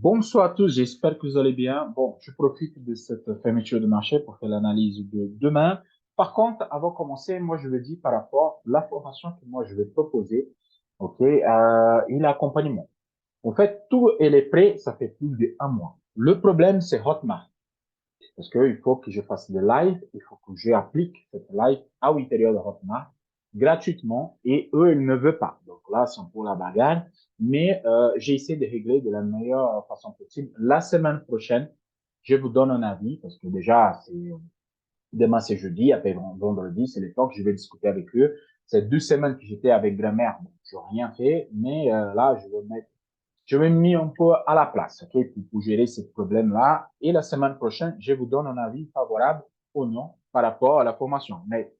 Bonsoir à tous, j'espère que vous allez bien. Bon, je profite de cette fermeture de marché pour faire l'analyse de demain. Par contre, avant de commencer, moi, je veux dire par rapport à la formation que moi, je vais proposer, OK, et l'accompagnement. En fait, tout elle est prêt, ça fait plus d'un mois. Le problème, c'est Hotmart. Parce qu'il faut que je fasse des lives, il faut que j'applique cette live à l'intérieur de Hotmart gratuitement et eux, ils ne veulent pas. Donc là, c'est pour la bagarre. Mais j'ai essayé de régler de la meilleure façon possible. La semaine prochaine, je vous donne un avis parce que déjà, demain c'est jeudi, après vendredi, c'est le temps que je vais discuter avec eux. C'est 2 semaines que j'étais avec grand-mère, bon, je n'ai rien fait, mais là, je vais me mis un peu à la place, ok, pour gérer ce problème-là. Et la semaine prochaine, je vous donne un avis favorable ou non par rapport à la formation. Mais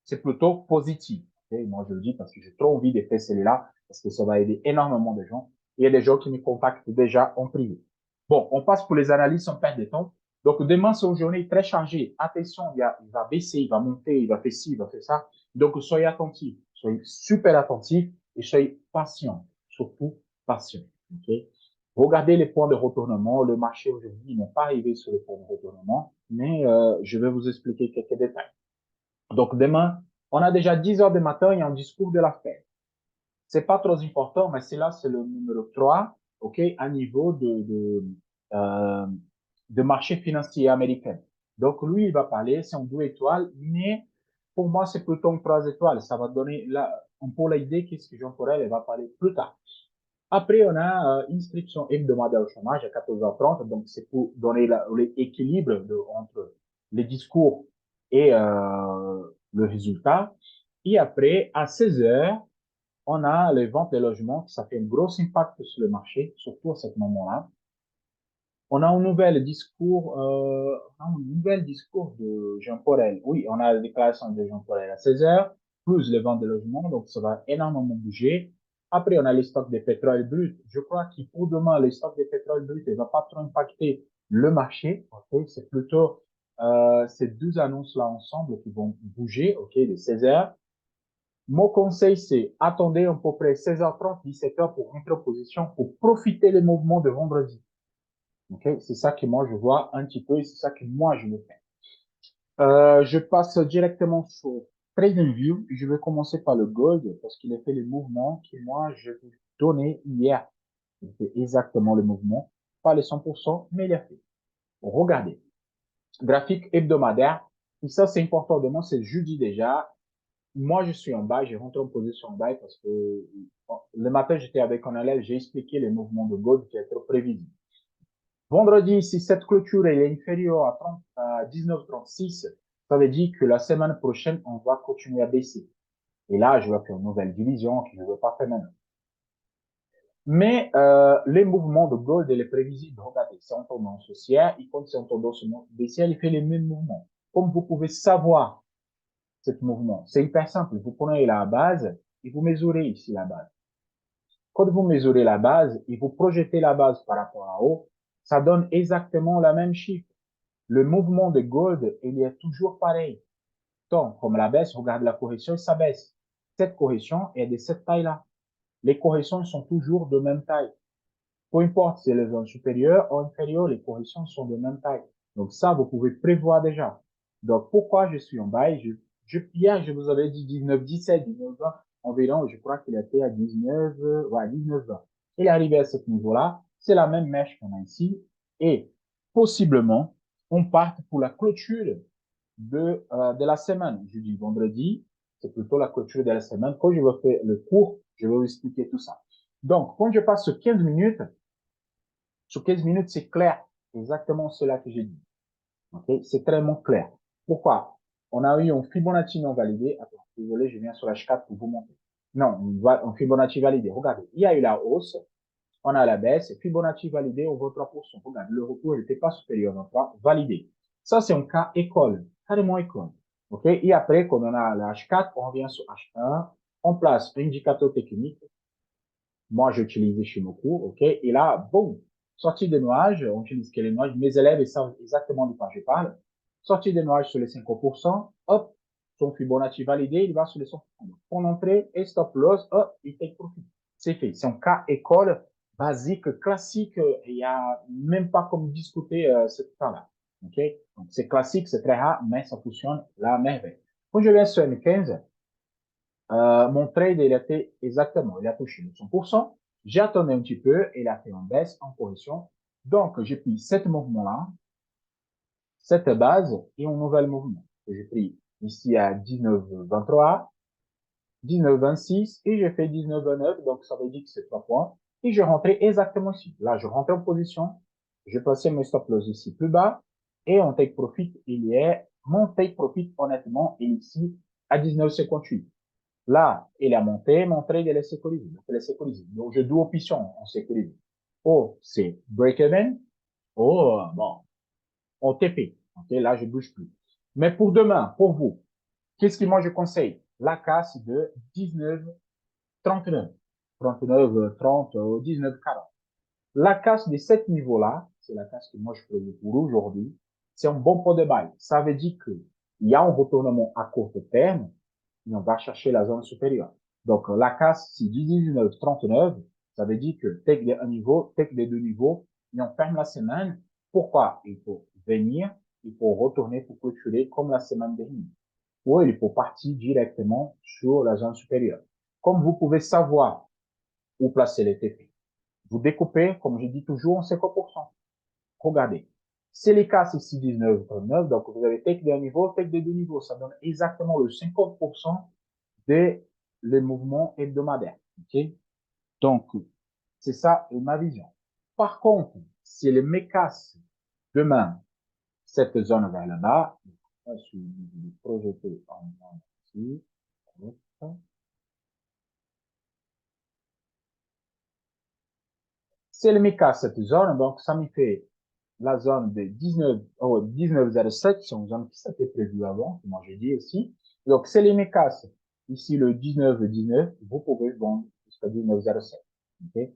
c'est plutôt positif. Okay? Moi, je le dis parce que j'ai trop envie de faire celui-là, parce que ça va aider énormément de gens. Il y a des gens qui me contactent déjà en privé. Bon, on passe pour les analyses sans perdre de temps. Donc, demain, c'est une journée très chargée. Attention, il va baisser, il va monter, il va faire ci, il va faire ça. Donc, soyez attentifs, soyez super attentifs et soyez patients, surtout patients. Okay? Regardez les points de retournement. Le marché aujourd'hui n'est pas arrivé sur les points de retournement, mais je vais vous expliquer quelques détails. Donc, demain, on a déjà 10 heures du matin, il y a un discours de la Fed. C'est pas trop important, mais c'est là, c'est le numéro 3, OK, à niveau euh, de marché financier américain. Donc, lui, il va parler, c'est un 2 étoiles, mais pour moi, c'est plutôt un 3 étoiles. Ça va donner un peu l'idée qu'est-ce que Jean Porel va parler plus tard. Après, on a inscription hebdomadaire au chômage à 14h30. Donc, c'est pour donner l'équilibre entre les discours et le résultat. Et après, à 16h, on a les ventes des logements. Ça fait un gros impact sur le marché, surtout à ce moment-là. On a un nouvel discours de Jean Porel. Oui, on a la déclaration de Jean Porel à 16h, plus les ventes de logements, donc ça va énormément bouger. Après, on a les stocks de pétrole brut. Je crois que pour demain, les stocks de pétrole brut ne va pas trop impacter le marché. Okay? C'est plutôt ces deux annonces-là ensemble qui vont bouger, ok, de 16h. Mon conseil, c'est attendez à peu près 16h30, 17h pour entrer en position, pour profiter des mouvements de vendredi. Okay? C'est ça que moi, je vois un petit peu et c'est ça que moi, je me fais. Je passe directement sur TradingView. Je vais commencer par le gold parce qu'il a fait les mouvements que moi, je vous donnais hier. Il fait exactement le mouvement, pas les 100%, mais il a fait. Regardez. Graphique hebdomadaire. Et ça, c'est important de moi, c'est jeudi déjà. Moi, je suis en bas, j'ai rentré en position en bas parce que le matin, j'étais avec un élève, j'ai expliqué les mouvements de gold qui étaient prévisibles. Vendredi, si cette clôture est inférieure à 19,36, ça veut dire que la semaine prochaine, on va continuer à baisser. Et là, je vais faire une nouvelle division que je ne veux pas faire maintenant. Mais les mouvements de gold et les prévisibles, regardez, c'est en tendance haussière, et quand c'est en tendance baissière, il fait les mêmes mouvements. Comme vous pouvez savoir ce mouvement, c'est hyper simple. Vous prenez la base et vous mesurez ici la base. Quand vous mesurez la base et vous projetez la base par rapport à haut, ça donne exactement la même chiffre. Le mouvement de gold, il est toujours pareil. Donc, comme la baisse, regarde la correction, ça baisse. Cette correction est de cette taille-là. Les corrections sont toujours de même taille. Peu importe si elles sont supérieures ou inférieures, les corrections sont de même taille. Donc ça, vous pouvez prévoir déjà. Donc pourquoi je suis en bas? Hier, je vous avais dit 19, 17, 19, 20 environ. Je crois qu'il était à 19, ouais, 19, 20. Il est arrivé à ce niveau-là. C'est la même mèche qu'on a ici. Et possiblement, on part pour la clôture de la semaine. Je dis vendredi, c'est plutôt la clôture de la semaine. Quand je vais faire le cours, je vais vous expliquer tout ça. Donc, quand je passe sur 15 minutes, sur 15 minutes, c'est clair. Exactement cela que j'ai dit. Okay? C'est très clair. Pourquoi? On a eu un Fibonacci non validé. Attends, désolé, je viens sur H4 pour vous montrer. Non, un Fibonacci validé. Regardez, il y a eu la hausse, on a la baisse, Fibonacci validé, on voit 3%. Regarde, le retour n'était pas supérieur à 3, validé. Ça, c'est un cas école, carrément école. OK? Et après, quand on a la H4, on revient sur H1, on place l'indicateur technique. Moi, j'ai utilisé chez nos cours, OK? Et là, bon, sortie des nuages, on utilise quels nuages? Mes élèves, ils savent exactement de quoi je parle. Sortie des nuages sur les 5%, hop, son Fibonacci validé, il va sur les 100%. Pour entrer et stop loss, hop, il take profit. C'est fait. C'est un cas école, basique, classique. Il n'y a même pas comme discuter ce temps-là. OK? Donc, c'est classique, c'est très rare, mais ça fonctionne la merveille. Quand je viens sur M15, mon trade, il était exactement, il a touché le 100%. J'ai attendu un petit peu, il a fait en baisse, en correction. Donc, j'ai pris cet mouvement-là, cette base et un nouvel mouvement que j'ai pris ici à 19,23, 19,26 et j'ai fait 19,29. Donc, ça veut dire que c'est 3 points. Et je rentrais exactement ici. Là, je rentre en position. Je passais mes stop loss ici plus bas et on take profit, mon take profit, honnêtement, est ici à 19,58. Là, il a monté, mon trade, il est sécurisé. Donc, il est sécurisé. Donc, je dois option en sécurisé. Oh, c'est break-even. Oh, bon, on TP. OK, là, je bouge plus. Mais pour demain, pour vous, qu'est-ce que moi je conseille? La casse de 19, 39, 39, 30, 19, 40. La casse de cet niveau-là, c'est la casse que moi je prévois pour aujourd'hui. C'est un bon pot de bail. Ça veut dire que il y a un retournement à court terme et on va chercher la zone supérieure. Donc, la casse, c'est 19, 39. Ça veut dire que take des un niveau, take des deux niveaux et on ferme la semaine. Pourquoi? Il faut venir, il faut retourner pour clôturer comme la semaine dernière. Ou il faut partir directement sur la zone supérieure. Comme vous pouvez savoir où placer les TP, vous découpez, comme je dis toujours, en 50%. Regardez. C'est les cas ici 19,39. Donc, vous avez take d'un niveau, take de deux niveaux. Ça donne exactement le 50% des les mouvements hebdomadaires. OK? Donc, c'est ça ma vision. Par contre, si le me casse demain cette zone vers le bas, je suis projeté en ici. Si elle me casse cette zone, donc ça me fait la zone de 19, 19,07, c'est une zone qui s'était prévue avant, comme j'ai dit ici. Donc, si elle me casse ici le 19,19, vous pouvez vendre jusqu'à 19,07. Okay?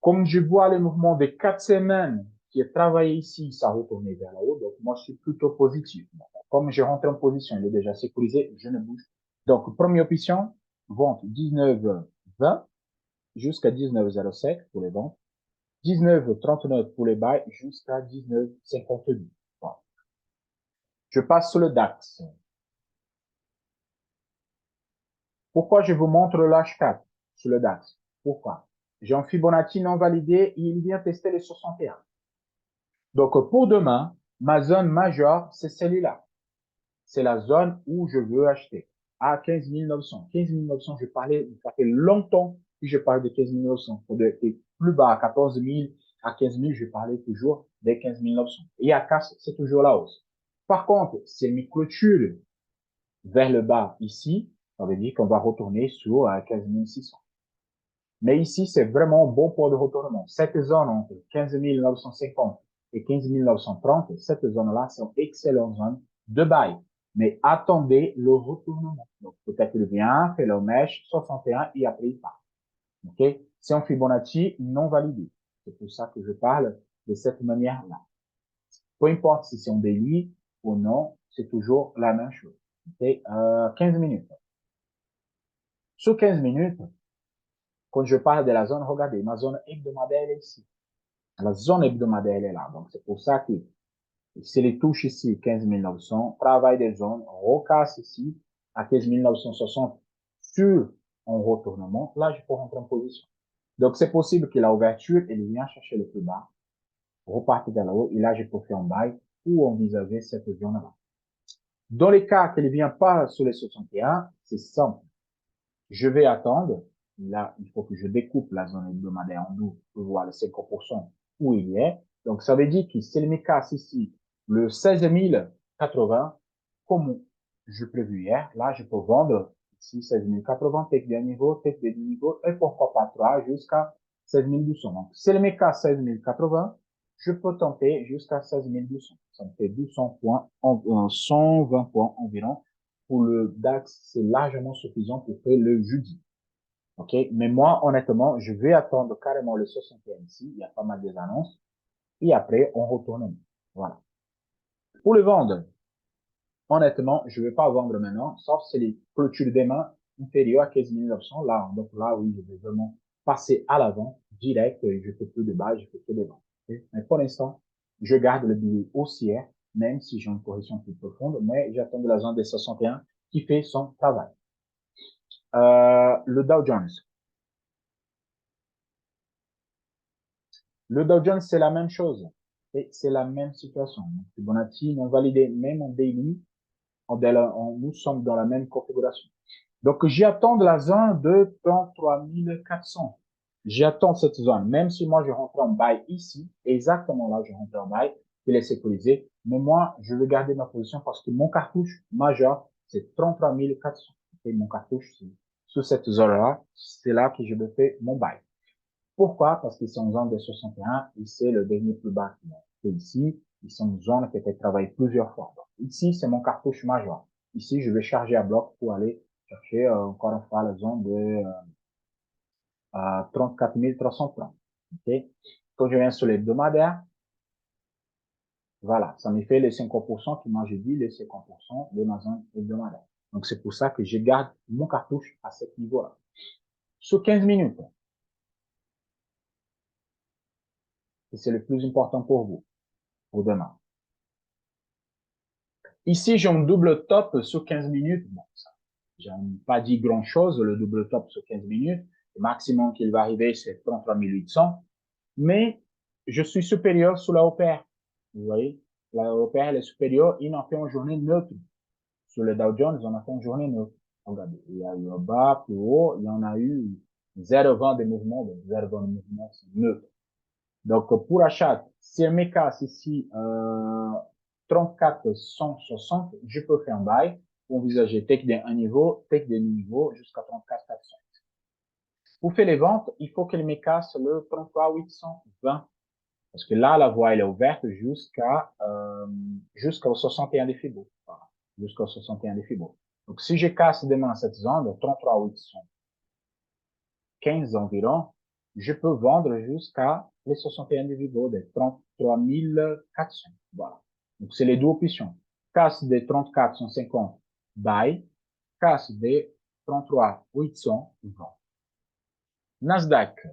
Comme je vois le mouvement des 4 semaines qui est travaillé ici, ça retourne vers la haut, donc moi je suis plutôt positif. Comme je rentre en position, il est déjà sécurisé, je ne bouge. Donc, première option, vente 19,20 jusqu'à 19,07 pour les ventes. 19,39 pour les bails jusqu'à 19,52. Bon. Je passe sur le DAX. Pourquoi je vous montre le H4 sur le DAX? Pourquoi? J'ai un Fibonacci non validé et il vient tester les 61. Donc, pour demain, ma zone majeure, c'est celle-là. C'est la zone où je veux acheter à 15 900. 15 900, je parlais, ça fait longtemps que je parle de 15 900. Pour des plus bas, à 14 000, à 15 000, je parlais toujours des 15 900. Et à casse, c'est toujours la hausse. Par contre, si elle me clôture vers le bas ici, ça veut dire qu'on va retourner sur 15 600. Mais ici, c'est vraiment bon pour le retournement. Cette zone entre 15 950 et 15 930, cette zone-là, c'est une excellente zone de bail. Mais attendez le retournement. Donc, peut-être il vient, fait le mèche, 61 et après il part. OK? C'est un Fibonacci non validé. C'est pour ça que je parle de cette manière-là. Peu importe si c'est un daily ou non, c'est toujours la même chose. OK? 15 minutes. Sur 15 minutes, quand je parle de la zone, regardez, ma zone hebdomadaire est ici. La zone hebdomadaire elle est là. Donc, c'est pour ça que si les touches ici, 15 900, travail des zones, recasse ici à 15 960 sur un retournement, là, je peux rentrer en position. Donc, c'est possible que la ouverture, elle vient chercher le plus bas, repartir vers le haut, et là, je peux faire un bail ou envisager cette zone-là. Dans les cas qu'elle ne vient pas sur les 61, c'est simple. Je vais attendre. Là, il faut que je découpe la zone hebdomadaire en deux pour voir le 50% où il est. Donc, ça veut dire que si elle me casse ici le 16 080, comme je prévu hier, là, je peux vendre ici 16 080, tech d'un niveau, tech des niveaux, et pourquoi pas 3 jusqu'à 16 200. Donc, si elle me casse 16 080, je peux tenter jusqu'à 16 200. Ça me fait 200 points, 120 points environ. Pour le DAX, c'est largement suffisant pour faire le jeudi. OK? Mais moi, honnêtement, je vais attendre carrément le 61 ici. Il y a pas mal des annonces. Et après, on retourne. Voilà. Pour le vendre, honnêtement, je ne vais pas vendre maintenant, sauf si les clôtures demain inférieures à 15 900. Là, donc là, oui, je vais vraiment passer à l'avant direct, je fais plus de bas, je fais que des ventes. Okay? Mais pour l'instant, je garde le billet haussière, même si j'ai une correction plus profonde, mais j'attends de la zone des 61 qui fait son travail. Le Dow Jones. Le Dow Jones, c'est la même chose. Et c'est la même situation. Donc, Fibonacci, non validé même en daily, nous sommes dans la même configuration. Donc, j'attends de la zone de 33 400. J'attends cette zone, même si moi, je rentre en buy ici, exactement là, je rentre en buy, il est sécurisé. Mais moi, je vais garder ma position parce que mon cartouche majeur, c'est 33 400. Et mon cartouche, sur cette zone-là, c'est là que je me fais mon buy. Pourquoi? Parce qu'ils sont en zone de 61 et c'est le dernier plus bas qui fait ici. Ils sont en zone qui a été travaillée plusieurs fois. Donc, ici, c'est mon cartouche majeur. Ici, je vais charger à bloc pour aller chercher encore une fois la zone de 34 330. Okay? Quand je viens sur l'hebdomadaire, voilà, ça me fait les 50% qui m'a dit les 50% de ma zone hebdomadaire. Donc, c'est pour ça que je garde mon cartouche à ce niveau-là. Sur 15 minutes, et c'est le plus important pour vous, pour demain. Ici, j'ai un double top sur 15 minutes. Bon, ça, j'ai pas dit grand chose, le double top sur 15 minutes. Le maximum qu'il va arriver, c'est 33 800. Mais je suis supérieur sur la OPR. Vous voyez, la OPR, elle est supérieure. Il en fait une journée neutre. Sur le Dow Jones, on a fait une journée neutre. Regardez, il y a eu un bas, plus haut, il y en a eu 0,20 de mouvement, 0,20 de mouvement, c'est neutre. Donc, pour achat, si elle me casse ici 34 160, je peux faire un buy pour envisager take d'un niveau, take des niveaux jusqu'à 34 400. Pour faire les ventes, il faut qu'elle me casse le 33 820. Parce que là, la voie, elle est ouverte jusqu'au 61 des Fibos. Voilà, jusqu'au 61 des Fibos. Donc, si je casse demain cette zone de 33 815 environ, je peux vendre jusqu'à les 61 des Fibos de 33 400. Voilà. Donc, c'est les deux options. Casse des 34 150, buy. Casse des 33 800, vend. Nasdaq.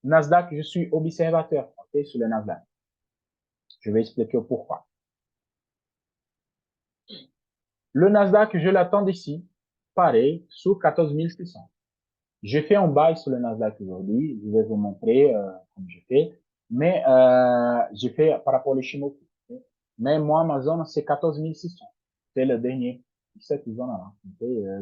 Nasdaq, je suis observateur, ok, sur le Nasdaq. Je vais expliquer pourquoi. Le Nasdaq, je l'attends d'ici. Pareil, sous 14 600. J'ai fait un buy sur le Nasdaq aujourd'hui. Je vais vous montrer comme j'ai fait. Mais j'ai fait par rapport aux Shimoku. Mais moi, ma zone, c'est 14 600. C'est le dernier. Cette zone-là.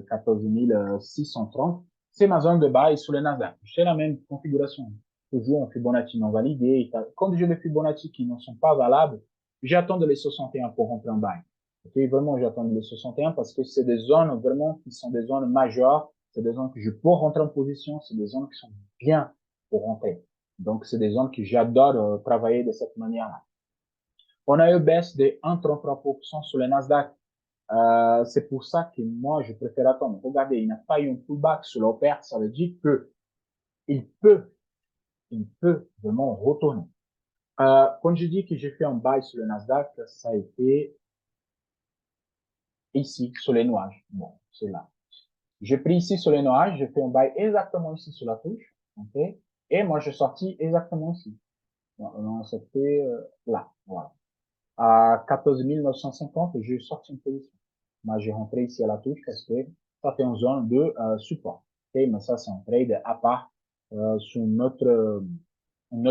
14 630. C'est ma zone de buy sur le Nasdaq. J'ai la même configuration. Toujours en Fibonacci non validé. Quand j'ai des Fibonacci qui ne sont pas valables, j'attends de les 61 pour rentrer en buy. Okay, vraiment, j'attends les 61 parce que c'est des zones vraiment qui sont des zones majeures. C'est des zones que je peux rentrer en position. C'est des zones qui sont bien pour rentrer. Donc, c'est des zones que j'adore travailler de cette manière-là. On a eu baisse de 1,33% sur le Nasdaq. C'est pour ça que moi, je préfère attendre. Regardez, il n'a pas eu un pullback sur l'OPR. Ça veut dire que il peut vraiment retourner. Quand je dis que j'ai fait un buy sur le Nasdaq, ça a été ici, sur les nuages. Bon, c'est là. J'ai pris ici sur les nuages, j'ai fait un buy exactement ici sur la touche, ok? Et moi, je sorti exactement ici. Non, c'était là, voilà. À 14 950, j'ai sorti une position. Moi, j'ai rentré ici à la touche parce que ça fait une zone de support. Ok? Mais ça, c'est un trade à part sur notre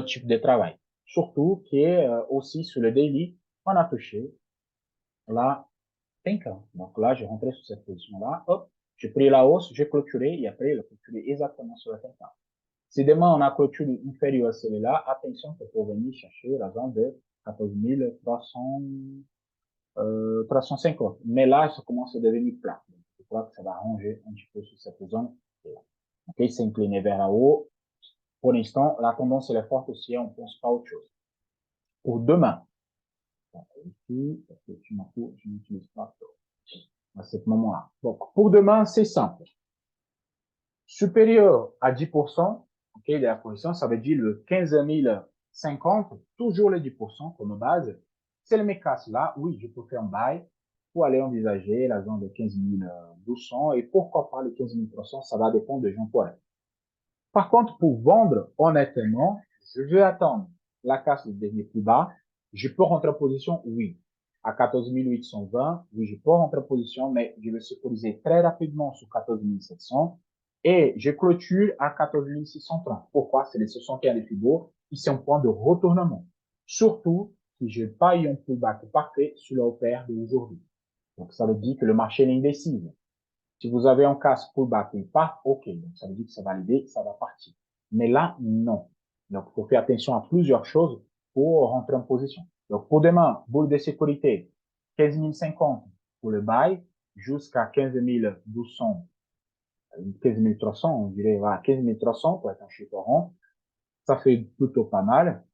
type de travail. Surtout qui est aussi sur le daily, on a touché la 5 ans. Donc là, j'ai rentré sur cette position-là. Hop, j'ai pris la hausse, j'ai clôturé et après, il a clôturé exactement sur la 5 ans. Si demain on a clôturé inférieure à celle-là, attention, que pour venir chercher la zone de 14 300, 350. Mais là, ça commence à devenir plat. Donc, je crois que ça va ranger un petit peu sur cette zone. Ok, c'est incliné vers la haut. Pour l'instant, la tendance elle est forte aussi, on pense pas à autre chose. Pour demain, ici, parce que je n'utilise pas à ce moment-là. Donc, pour demain, c'est simple. Supérieur à 10%, ok, de la position, ça veut dire le 15 050, toujours les 10% comme base. C'est le mécasse là, oui, je peux faire un buy pour aller envisager la zone de 15 200 et pourquoi pas les 15 300, ça va dépendre de Jean-Paul. Par contre, pour vendre, honnêtement, je vais attendre la casse de dernier plus bas. Je peux rentrer en position, oui. À 14 820, oui, je peux rentrer en position, mais je vais sécuriser très rapidement sur 14 700 et je clôture à 14 630. Pourquoi? C'est les 61 de Fibo qui sont un point de retournement. Surtout si je n'ai pas eu un pullback parfait sur le paire d'aujourd'hui. Donc, ça veut dire que le marché est indécis. Si vous avez un casque pullback et pas, OK. Donc, ça veut dire que c'est validé, ça va partir. Mais là, non. Donc, il faut faire attention à plusieurs choses pour rentrer en position. Donc, pour demain, boule de sécurité, 15 050 pour le buy jusqu'à 15 1200, 15 300, on dirait, voilà, 15 300 pour être un chiffre rond. Ça fait plutôt pas mal.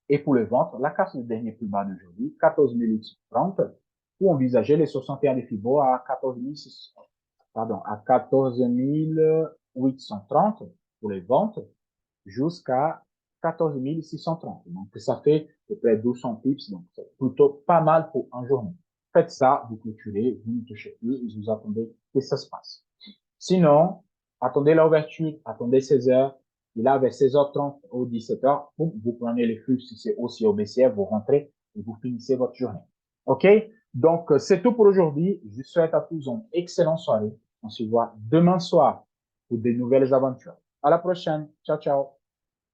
Et pour le ventre, la casse de dernier plus bas d'aujourd'hui, 14 830, pour envisager les 61 de Fibo à 14 600, pardon, à 14 830 pour les ventes jusqu'à 14 630. Donc, ça fait à peu près 200 pips. Donc, c'est plutôt pas mal pour un journée. Faites ça, vous clôturez, vous ne touchez plus, vous attendez que ça se passe. Sinon, attendez l'ouverture, attendez 16 heures. Et là, vers 16h30 ou 17h, vous prenez les flux, si c'est aussi au BCF, vous rentrez et vous finissez votre journée. OK? Donc, c'est tout pour aujourd'hui. Je souhaite à tous une excellente soirée. On se voit demain soir pour de nouvelles aventures. À la prochaine. Ciao, ciao.